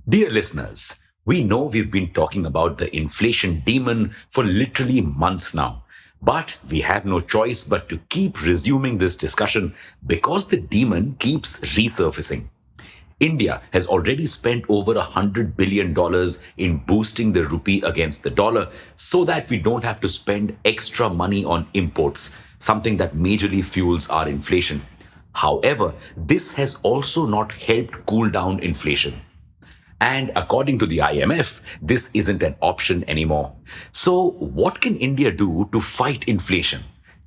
Dear listeners, we know we've been talking about the inflation demon for literally months now. But we have no choice but to keep resuming this discussion because the demon keeps resurfacing. India has already spent over $100 billion in boosting the rupee against the dollar so that we don't have to spend extra money on imports, something that majorly fuels our inflation. However, this has also not helped cool down inflation. And according to the IMF, this isn't an option anymore. So, what can India do to fight inflation?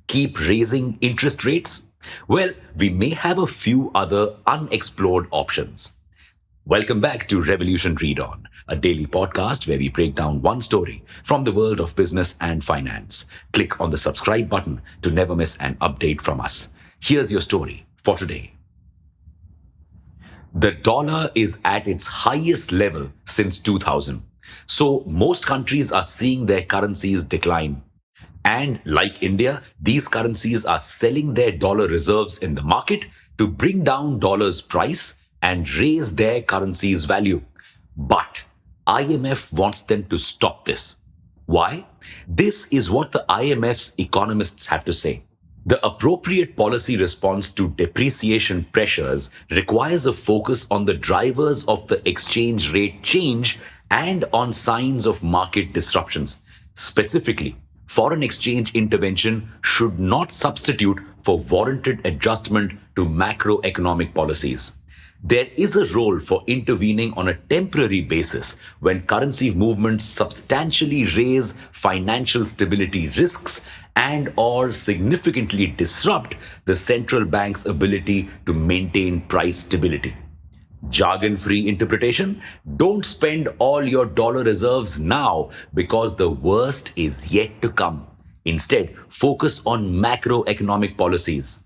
Keep raising interest rates? Well, we may have a few other unexplored options. Welcome back to Revolution Read On, a daily podcast where we break down one story from the world of business and finance. Click on the subscribe button to never miss an update from us. Here's your story for today. The dollar is at its highest level since 2000. So most countries are seeing their currencies decline. And like India, these currencies are selling their dollar reserves in the market to bring down dollar's price and raise their currency's value. But IMF wants them to stop this. Why? This is what the IMF's economists have to say. The appropriate policy response to depreciation pressures requires a focus on the drivers of the exchange rate change and on signs of market disruptions. Specifically, foreign exchange intervention should not substitute for warranted adjustment to macroeconomic policies. There is a role for intervening on a temporary basis when currency movements substantially raise financial stability risks and or significantly disrupt the central bank's ability to maintain price stability. Jargon-free interpretation: don't spend all your dollar reserves now because the worst is yet to come. Instead, focus on macroeconomic policies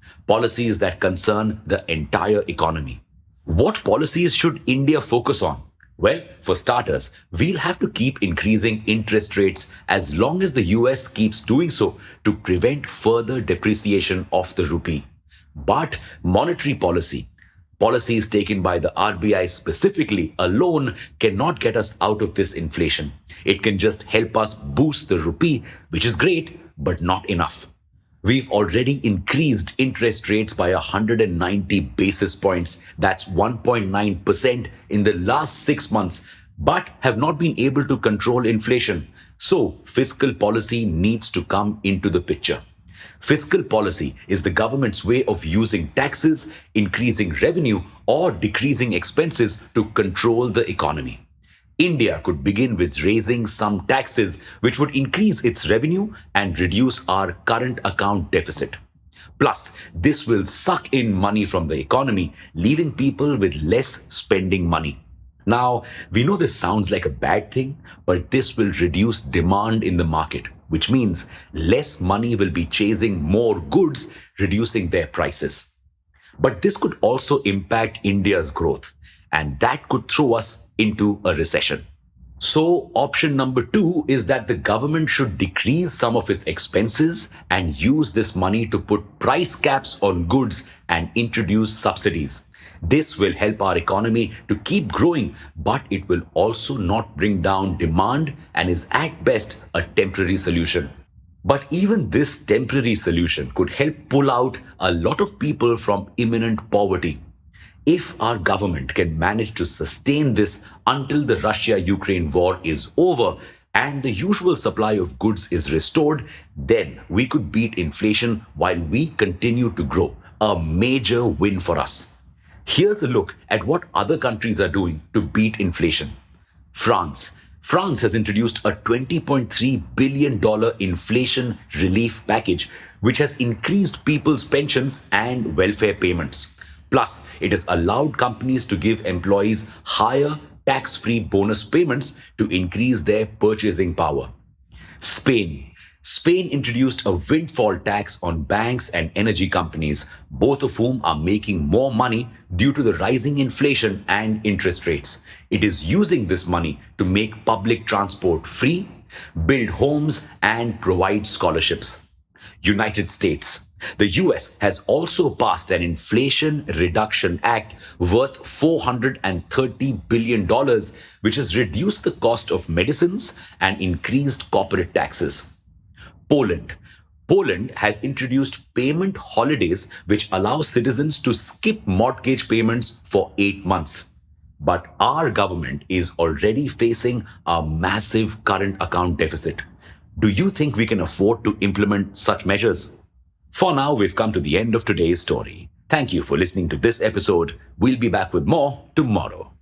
that concern the entire economy. What policies should India focus on? Well, for starters, we'll have to keep increasing interest rates as long as the US keeps doing so to prevent further depreciation of the rupee. But monetary policies taken by the RBI specifically alone cannot get us out of this inflation. It can just help us boost the rupee, which is great, but not enough. We've already increased interest rates by 190 basis points, that's 1.9% in the last 6 months, but have not been able to control inflation. So, fiscal policy needs to come into the picture. Fiscal policy is the government's way of using taxes, increasing revenue, or decreasing expenses to control the economy. India could begin with raising some taxes, which would increase its revenue and reduce our current account deficit. Plus, this will suck in money from the economy, leaving people with less spending money. Now, we know this sounds like a bad thing, but this will reduce demand in the market, which means less money will be chasing more goods, reducing their prices. But this could also impact India's growth, and that could throw us into a recession. So, option number two is that the government should decrease some of its expenses and use this money to put price caps on goods and introduce subsidies. This will help our economy to keep growing, but it will also not bring down demand and is at best a temporary solution. But even this temporary solution could help pull out a lot of people from imminent poverty. If our government can manage to sustain this until the Russia-Ukraine war is over and the usual supply of goods is restored, then we could beat inflation while we continue to grow. A major win for us. Here's a look at what other countries are doing to beat inflation. France. France has introduced a $20.3 billion inflation relief package, which has increased people's pensions and welfare payments. Plus, it has allowed companies to give employees higher tax-free bonus payments to increase their purchasing power. Spain. Spain introduced a windfall tax on banks and energy companies, both of whom are making more money due to the rising inflation and interest rates. It is using this money to make public transport free, build homes, and provide scholarships. United States. The US has also passed an Inflation Reduction Act worth $430 billion, which has reduced the cost of medicines and increased corporate taxes. Poland. Poland has introduced payment holidays which allow citizens to skip mortgage payments for 8 months. But our government is already facing a massive current account deficit. Do you think we can afford to implement such measures? For now, we've come to the end of today's story. Thank you for listening to this episode. We'll be back with more tomorrow.